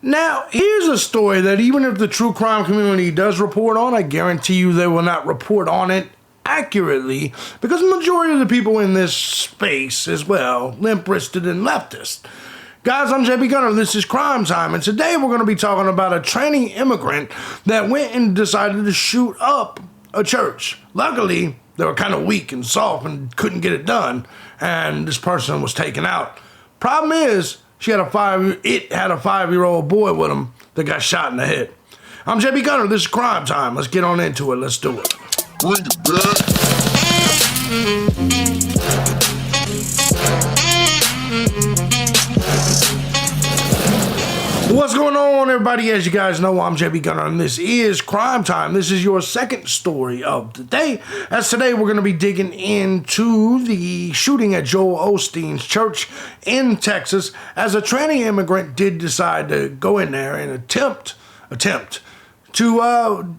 Now, here's a story that even if the true crime community does report on, I guarantee you they will not report on it accurately because the majority of the people in this space is, well, limp-wristed and leftist. Guys, I'm JB Gunner, this is Crime Time, and today we're going to be talking about a tranny immigrant that went and decided to shoot up a church. Luckily, they were kind of weak and soft and couldn't get it done, and this person was taken out. Problem is, it had a 5-year-old boy with him that got shot in the head. I'm JB Gunner, this is Crime Time. Let's get on into it, let's do it. What's going on, everybody? As you guys know, I'm JB Gunner, and this is Crime Time. This is your second story of the day. As today, we're going to be digging into the shooting at Joel Osteen's church in Texas, as a tranny immigrant did decide to go in there and attempt to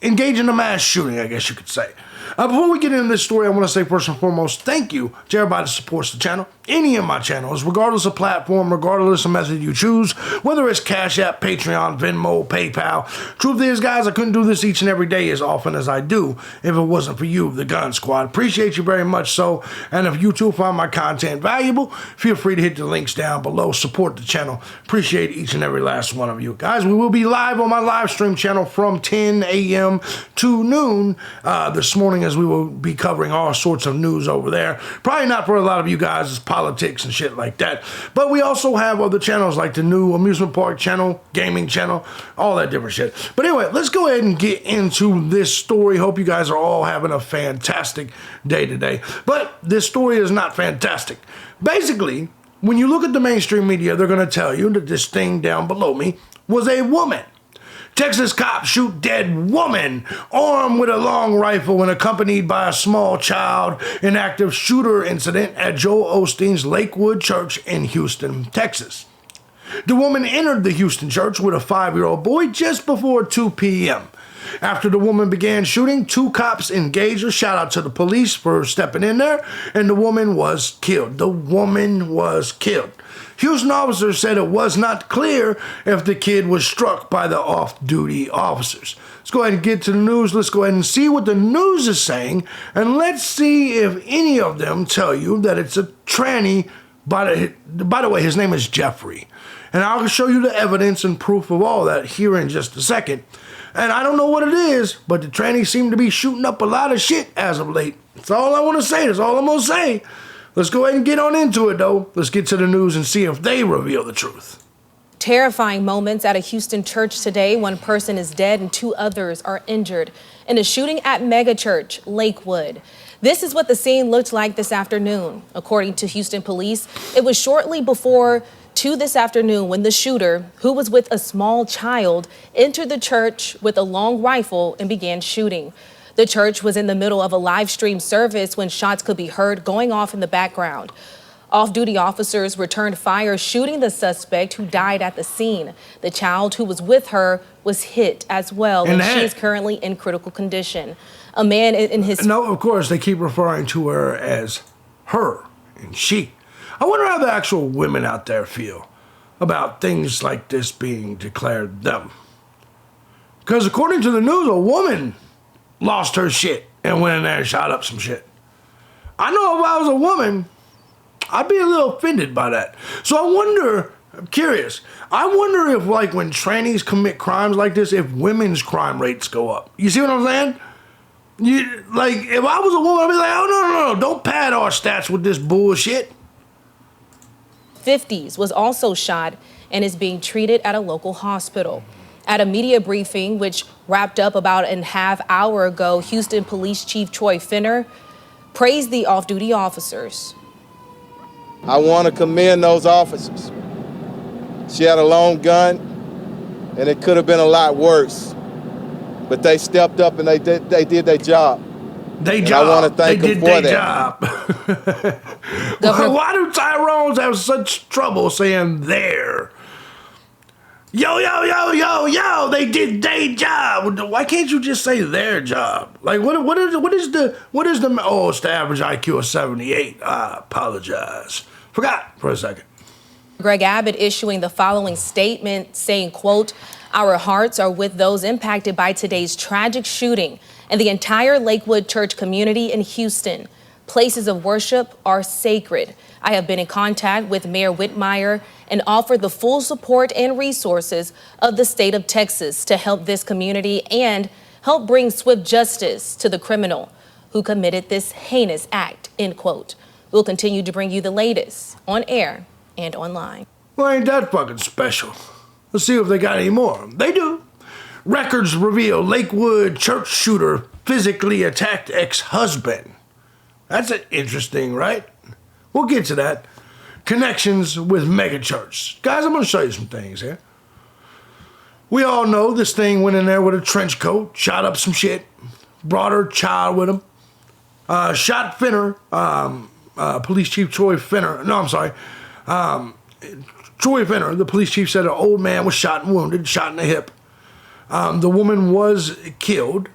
engage in a mass shooting, I guess you could say. Before we get into this story, I want to say first and foremost, thank you to everybody that supports the channel. Any of my channels, regardless of platform, regardless of method you choose, whether it's Cash App, Patreon, Venmo, PayPal. Truth is, guys, I couldn't do this each and every day as often as I do if it wasn't for you, the Gun Squad. Appreciate you very much so. And if you too find my content valuable, feel free to hit the links down below. Support the channel. Appreciate each and every last one of you. Guys, we will be live on my live stream channel from 10 a.m. to noon this morning, as we will be covering all sorts of news over there. Probably not for a lot of you guys, it's politics and shit like that. But we also have other channels like the new amusement park channel, gaming channel, all that different shit. But anyway, let's go ahead and get into this story. Hope you guys are all having a fantastic day today. But this story is not fantastic. Basically, when you look at the mainstream media, they're going to tell you that this thing down below me was a woman. Texas cops shoot dead woman armed with a long rifle and accompanied by a small child in active shooter incident at Joel Osteen's Lakewood Church in Houston, Texas. The woman entered the Houston church with a 5-year-old boy just before 2 p.m. After the woman began shooting, 2 cops engaged her. Shout out to the police for stepping in there, and the woman was killed. The woman was killed. Houston officers said it was not clear if the kid was struck by the off-duty officers. Let's go ahead and get to the news. Let's go ahead and see what the news is saying, and let's see if any of them tell you that it's a tranny. By the way, his name is Jeffrey, and I'll show you the evidence and proof of all that here in just a second. And I don't know what it is, but the trannies seem to be shooting up a lot of shit as of late. That's all I want to say. That's all I'm going to say. Let's go ahead and get on into it, though. Let's get to the news and see if they reveal the truth. Terrifying moments at a Houston church today. 1 person is dead and 2 others are injured in a shooting at mega church Lakewood. This is what the scene looked like this afternoon. According to Houston police, it was shortly before 2 this afternoon when the shooter, who was with a small child, entered the church with a long rifle and began shooting. The church was in the middle of a live stream service when shots could be heard going off in the background. Off-duty officers returned fire, shooting the suspect, who died at the scene. The child who was with her was hit as well, and she is currently in critical condition. A man in his... No, of course, they keep referring to her as her and she. I wonder how the actual women out there feel about things like this being declared them. Because according to the news, a woman lost her shit and went in there and shot up some shit. I know if I was a woman, I'd be a little offended by that. So I wonder, I'm curious, I wonder if, like, when trannies commit crimes like this, if women's crime rates go up. You see what I'm saying? Like, if I was a woman, I'd be like, oh, no, don't pad our stats with this bullshit. 50s was also shot and is being treated at a local hospital. At a media briefing, which wrapped up about a half hour ago, Houston Police Chief Troy Finner praised the off-duty officers. I want to commend those officers. She had a long gun, and it could have been a lot worse. But they stepped up and they did their job. I want to thank them for that. Why do Tyrones have such trouble saying there? Yo, they did their job. Why can't you just say their job? Like, what is the, oh, it's the average IQ of 78. I apologize. Forgot for a second. Greg Abbott issuing the following statement saying, quote, "Our hearts are with those impacted by today's tragic shooting and the entire Lakewood church community in Houston. Places of worship are sacred. I have been in contact with Mayor Whitmire and offered the full support and resources of the state of Texas to help this community and help bring swift justice to the criminal who committed this heinous act," end quote. We'll continue to bring you the latest on air and online. Well, ain't that fucking special? Let's see if they got any more. They do. Records reveal Lakewood church shooter physically attacked ex-husband. That's interesting, right? We'll get to that. Connections with megachurch. Guys, I'm going to show you some things here. We all know this thing went in there with a trench coat, shot up some shit, brought her child with him, shot Finner, Police Chief Troy Finner. No, I'm sorry. Troy Finner, the police chief, said an old man was shot and wounded, shot in the hip. The woman was killed.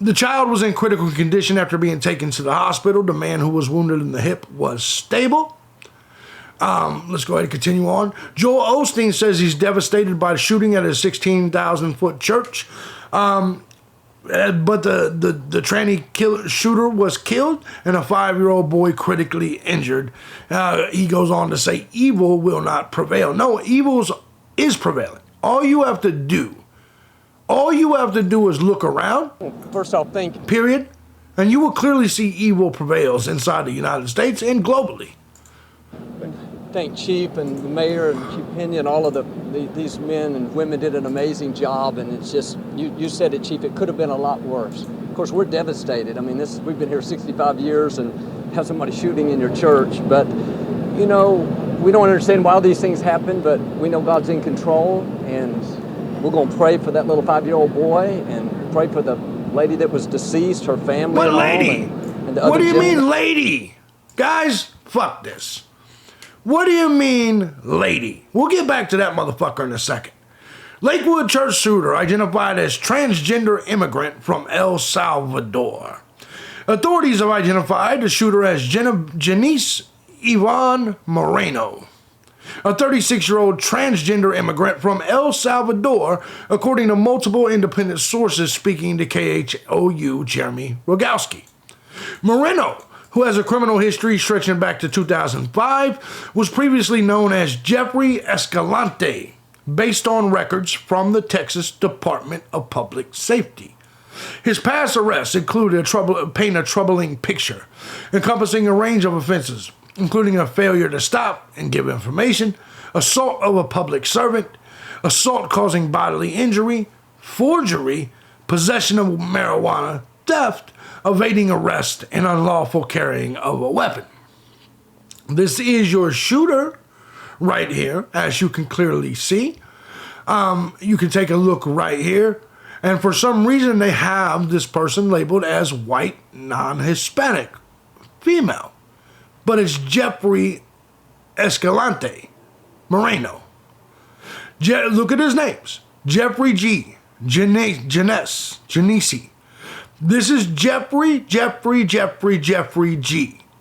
The child was in critical condition after being taken to the hospital. The man who was wounded in the hip was stable. Let's go ahead and continue on. Joel Osteen says he's devastated by the shooting at a 16,000-foot church. But the tranny shooter was killed and a 5-year-old boy critically injured. He goes on to say evil will not prevail. No, evil is prevailing. All you have to do is look around. First off, thank you. Period. And you will clearly see evil prevails inside the United States and globally. Thank Chief and the Mayor and Chief Pena and all of these men and women did an amazing job. And it's just, you said it, Chief, it could have been a lot worse. Of course, we're devastated. I mean, we've been here 65 years and have somebody shooting in your church. But, you know, we don't understand why these things happen, but we know God's in control. And we're going to pray for that little 5-year-old boy and pray for the lady that was deceased, her family. What and lady? And the what other do you gentleman. mean lady? Guys, fuck this. What do you mean lady? We'll get back to that motherfucker in a second. Lakewood church shooter identified as transgender immigrant from El Salvador. Authorities have identified the shooter as Genesse Moreno, a 36-year-old transgender immigrant from El Salvador, according to multiple independent sources speaking to KHOU Jeremy Rogowski. Moreno, who has a criminal history stretching back to 2005, was previously known as Jeffrey Escalante, based on records from the Texas Department of Public Safety. His past arrests include paint a troubling picture, encompassing a range of offenses, including a failure to stop and give information, assault of a public servant, assault causing bodily injury, forgery, possession of marijuana, theft, evading arrest, and unlawful carrying of a weapon. This is your shooter right here, as you can clearly see. You can take a look right here. And for some reason, they have this person labeled as white, non-Hispanic, female. But it's Jeffrey Escalante Moreno. Look at his names. Jeffrey G. Genesse. This is Jeffrey G.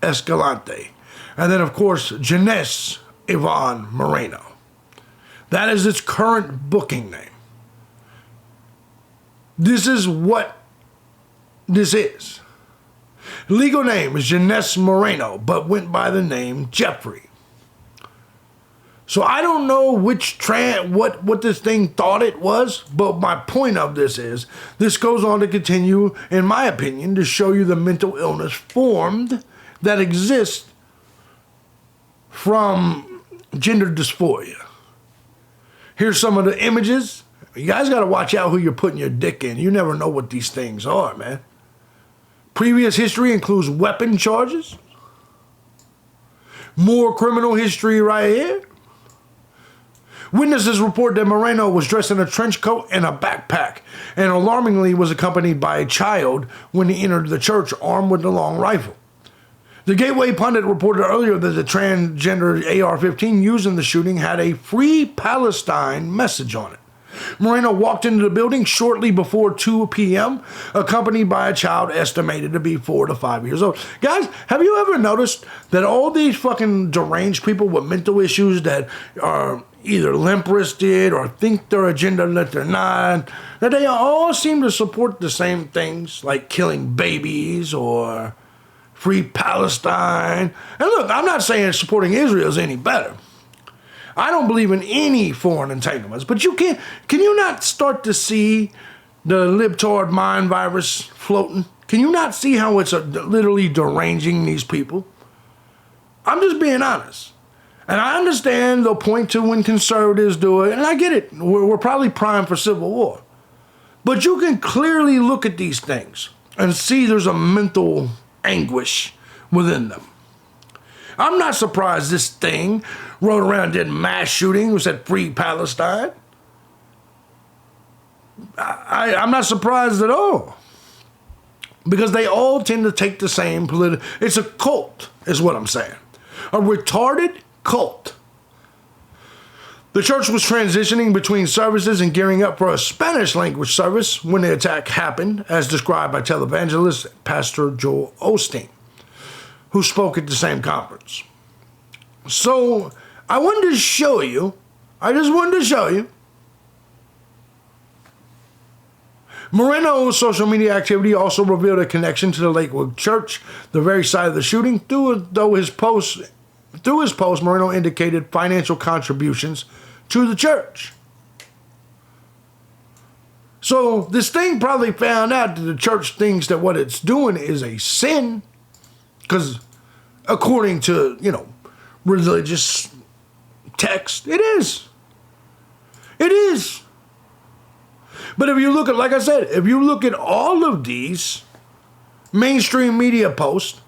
Escalante. And then, of course, Genesse Moreno. That is its current booking name. This is what this is. Legal name is Genesse Moreno, but went by the name Jeffrey. So I don't know what this thing thought it was, but my point of this is, this goes on to continue, in my opinion, to show you the mental illness formed that exists from gender dysphoria. Here's some of the images. You guys got to watch out who you're putting your dick in. You never know what these things are, man. Previous history includes weapon charges. More criminal history right here. Witnesses report that Moreno was dressed in a trench coat and a backpack, and alarmingly was accompanied by a child when he entered the church armed with a long rifle. The Gateway Pundit reported earlier that the transgender AR-15 used in the shooting had a Free Palestine message on it. Moreno walked into the building shortly before 2 p.m., accompanied by a child estimated to be 4 to 5 years old. Guys, have you ever noticed that all these fucking deranged people with mental issues that are either limp-wristed or think they're agenda that they're not, that they all seem to support the same things, like killing babies or free Palestine? And look, I'm not saying supporting Israel is any better. I don't believe in any foreign entanglements, but can you not start to see the libtard mind virus floating? Can you not see how it's literally deranging these people? I'm just being honest. And I understand they'll point to when conservatives do it, and I get it. We're probably primed for civil war. But you can clearly look at these things and see there's a mental anguish within them. I'm not surprised this thing rode around and did mass shooting who said free Palestine. I'm not surprised at all. Because they all tend to take the same political... It's a cult, is what I'm saying. A retarded cult. The church was transitioning between services and gearing up for a Spanish language service when the attack happened, as described by televangelist Pastor Joel Osteen, who spoke at the same conference. So, I just wanted to show you, Moreno's social media activity also revealed a connection to the Lakewood Church, the very site of the shooting. Through his post, Moreno indicated financial contributions to the church. So, this thing probably found out that the church thinks that what it's doing is a sin, because according to, religious text, it is. It is. But if you look at, like I said, if you look at all of these mainstream media posts,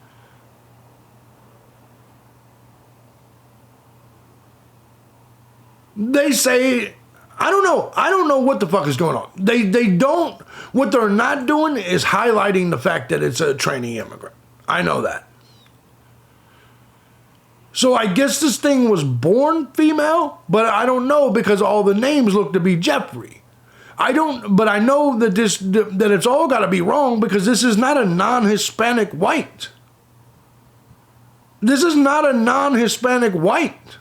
they say, I don't know what the fuck is going on. What they're not doing is highlighting the fact that it's a trainee immigrant. I know that. So I guess this thing was born female, but I don't know because all the names look to be Jeffrey. But I know that that it's all got to be wrong because this is not a non-Hispanic white. This is not a non-Hispanic white.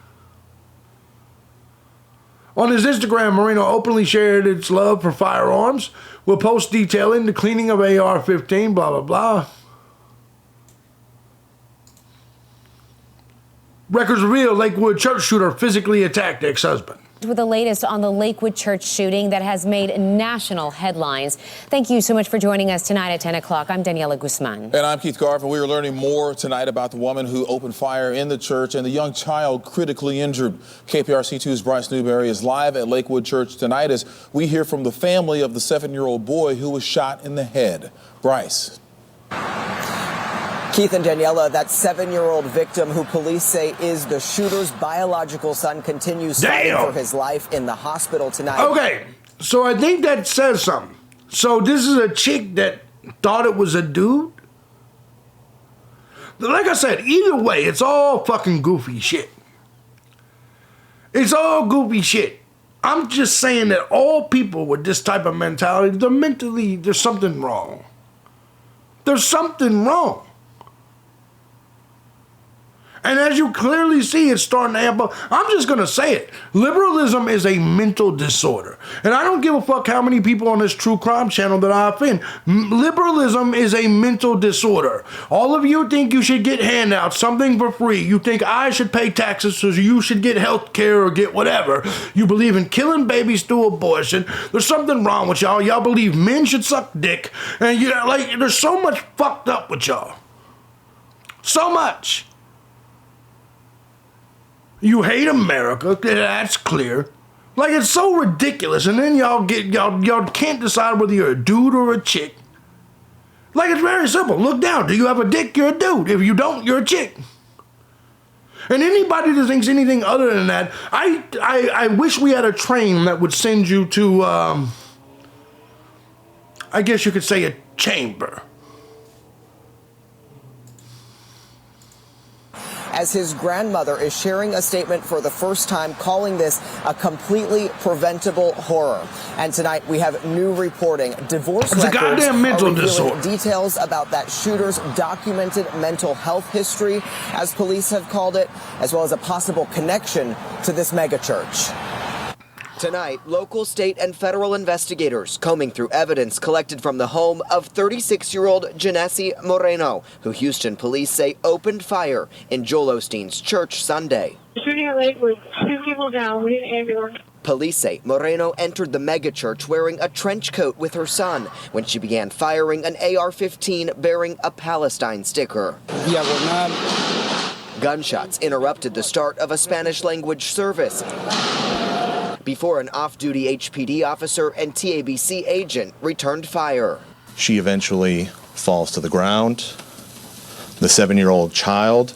On his Instagram, Moreno openly shared its love for firearms, with posts detailing the cleaning of AR-15, blah, blah, blah. Records reveal Lakewood church shooter physically attacked ex-husband. With the latest on the Lakewood church shooting that has made national headlines. Thank you so much for joining us tonight at 10 o'clock. I'm Daniela Guzman. And I'm Keith Garf, and we are learning more tonight about the woman who opened fire in the church and the young child critically injured. KPRC2's Bryce Newberry is live at Lakewood Church tonight as we hear from the family of the 7-year-old boy who was shot in the head. Bryce. Keith and Daniela, that 7-year-old victim who police say is the shooter's biological son continues fighting for his life in the hospital tonight. Okay, so I think that says something. So this is a chick that thought it was a dude? Like I said, either way, it's all fucking goofy shit. It's all goofy shit. I'm just saying that all people with this type of mentality, there's something wrong. There's something wrong. And as you clearly see, it's starting to amp up. I'm just going to say it. Liberalism is a mental disorder. And I don't give a fuck how many people on this true crime channel that I offend. Liberalism is a mental disorder. All of you think you should get handouts, something for free. You think I should pay taxes so you should get health care or get whatever. You believe in killing babies through abortion. There's something wrong with y'all. Y'all believe men should suck dick. And there's so much fucked up with y'all. So much. You hate America, that's clear. Like, it's so ridiculous, and then y'all can't decide whether you're a dude or a chick. Like, it's very simple. Look down. Do you have a dick? You're a dude. If you don't, you're a chick. And anybody that thinks anything other than that, I wish we had a train that would send you to, I guess you could say a chamber. as his grandmother is sharing a statement for the first time, calling this a completely preventable horror. And tonight we have new reporting. Divorce records are revealing details about that shooter's documented mental health history, as police have called it, as well as a possible connection to this megachurch. Tonight, local, state, and federal investigators combing through evidence collected from the home of 36-year-old Genesse Moreno, who Houston police say opened fire in Joel Osteen's church Sunday. Shooting at Lakewood, 2 people down, we need an ambulance. Police say Moreno entered the megachurch wearing a trench coat with her son when she began firing an AR-15 bearing a Palestine sticker. Gunshots interrupted the start of a Spanish-language service before an off-duty HPD officer and TABC agent returned fire. She eventually falls to the ground. The 7-year-old child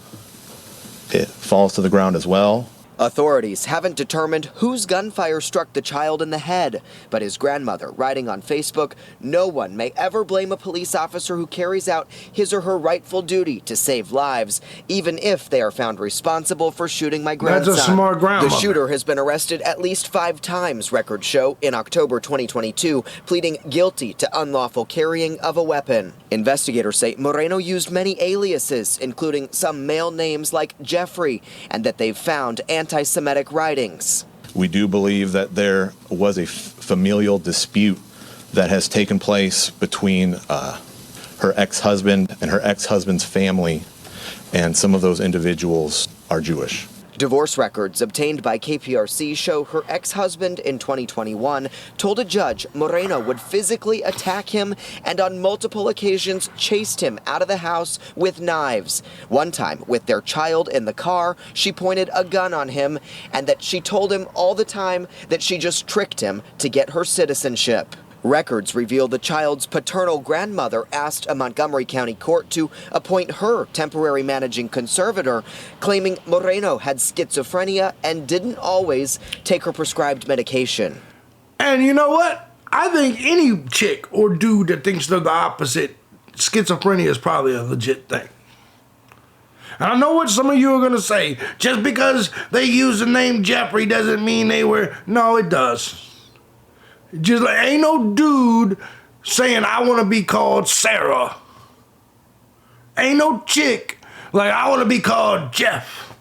falls to the ground as well. Authorities haven't determined whose gunfire struck the child in the head, but his grandmother, writing on Facebook, "No one may ever blame a police officer who carries out his or her rightful duty to save lives, even if they are found responsible for shooting my grandson." That's a smart grandmother. The shooter has been arrested at least 5 times, records show, in October 2022, pleading guilty to unlawful carrying of a weapon. Investigators say Moreno used many aliases, including some male names like Jeffrey, and that they've found anti-Semitic writings. We do believe that there was a familial dispute that has taken place between her ex-husband and her ex-husband's family, and some of those individuals are Jewish. Divorce records obtained by KPRC show her ex-husband in 2021 told a judge Moreno would physically attack him and on multiple occasions chased him out of the house with knives. One time, with their child in the car, she pointed a gun on him and that she told him all the time that she just tricked him to get her citizenship. Records reveal the child's paternal grandmother asked a Montgomery County court to appoint her temporary managing conservator, claiming Moreno had schizophrenia and didn't always take her prescribed medication. And you know what? I think any chick or dude that thinks they're the opposite, schizophrenia is probably a legit thing. And I know what some of you are going to say. Just because they use the name Jeffrey doesn't mean they were... No, it does. Just like, ain't no dude saying, I want to be called Sarah. Ain't no chick like, I want to be called Jeff.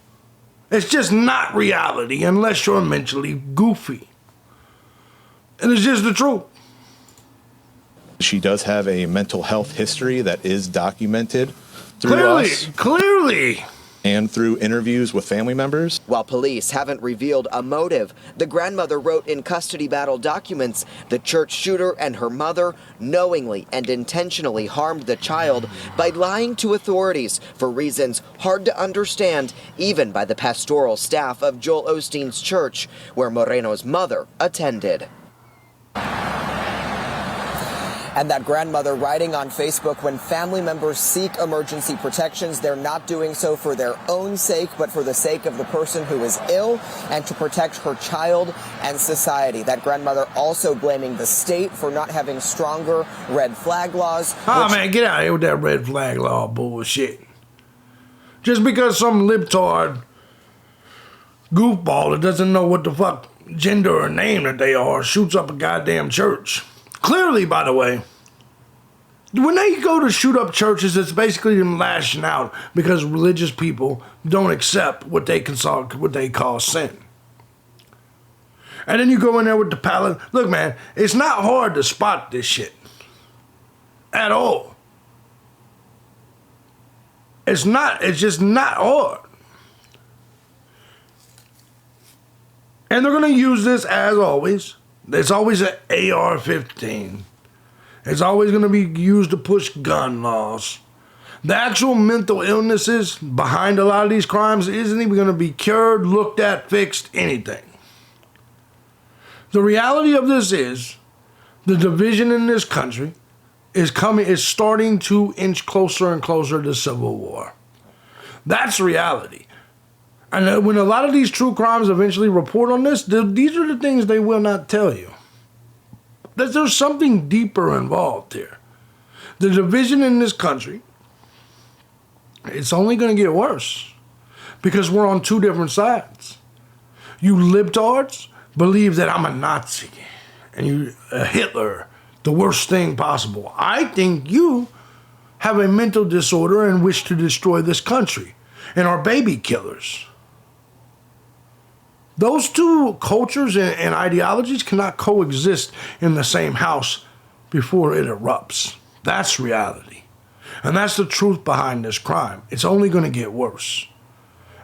It's just not reality unless you're mentally goofy. And it's just the truth. She does have a mental health history that is documented through us. Clearly. And through interviews with family members. While police haven't revealed a motive, the grandmother wrote in custody battle documents the church shooter and her mother knowingly and intentionally harmed the child by lying to authorities for reasons hard to understand even by the pastoral staff of Joel Osteen's church, where Moreno's mother attended. And that grandmother writing on Facebook, when family members seek emergency protections, they're not doing so for their own sake, but for the sake of the person who is ill and to protect her child and society. That grandmother also blaming the state for not having stronger red flag laws. Oh, man, get out of here with that red flag law bullshit. Just because some libtard goofball that doesn't know what the fuck gender or name that they are shoots up a goddamn church. Clearly, by the way, when they go to shoot up churches, it's basically them lashing out because religious people don't accept what they call sin. And then you go in there with the pallet. Look, man, it's not hard to spot this shit. At all. It's just not hard. And they're going to use this as always. It's always an AR-15. It's always going to be used to push gun laws. The actual mental illnesses behind a lot of these crimes isn't even going to be cured, looked at, fixed, anything. The reality of this is the division in this country is starting to inch closer and closer to civil war. That's reality. And when a lot of these true crimes eventually report on this, these are the things they will not tell you. That there's something deeper involved here. The division in this country, it's only going to get worse. because we're on two different sides. You libtards believe that I'm a Nazi and you Hitler, the worst thing possible. I think you have a mental disorder and wish to destroy this country and are baby killers. Those two cultures and ideologies cannot coexist in the same house before it erupts. That's reality. And that's the truth behind this crime. It's only going to get worse.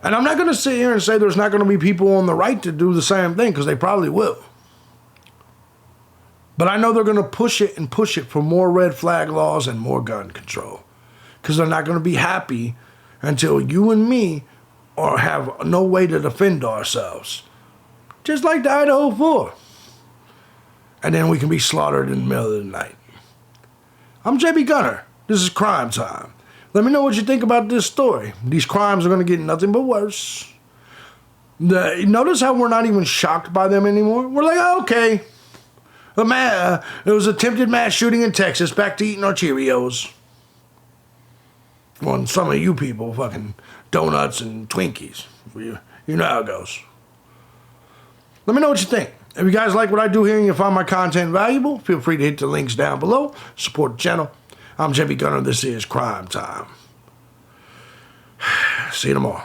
And I'm not going to sit here and say there's not going to be people on the right to do the same thing, because they probably will. But I know they're going to push it for more red flag laws and more gun control. Because they're not going to be happy until you and me have no way to defend ourselves. Just like the Idaho 4. And then we can be slaughtered in the middle of the night. I'm thejbgunner. This is Crime Time. Let me know what you think about this story. These crimes are going to get nothing but worse. Notice how we're not even shocked by them anymore? We're like, oh, okay. It was attempted mass shooting in Texas. Back to eating our Cheerios. Well, and some of you people, fucking donuts and Twinkies. You know how it goes. Let me know what you think. If you guys like what I do here and you find my content valuable, feel free to hit the links down below. Support the channel. I'm thejbgunner. This is Crime Time. See you tomorrow.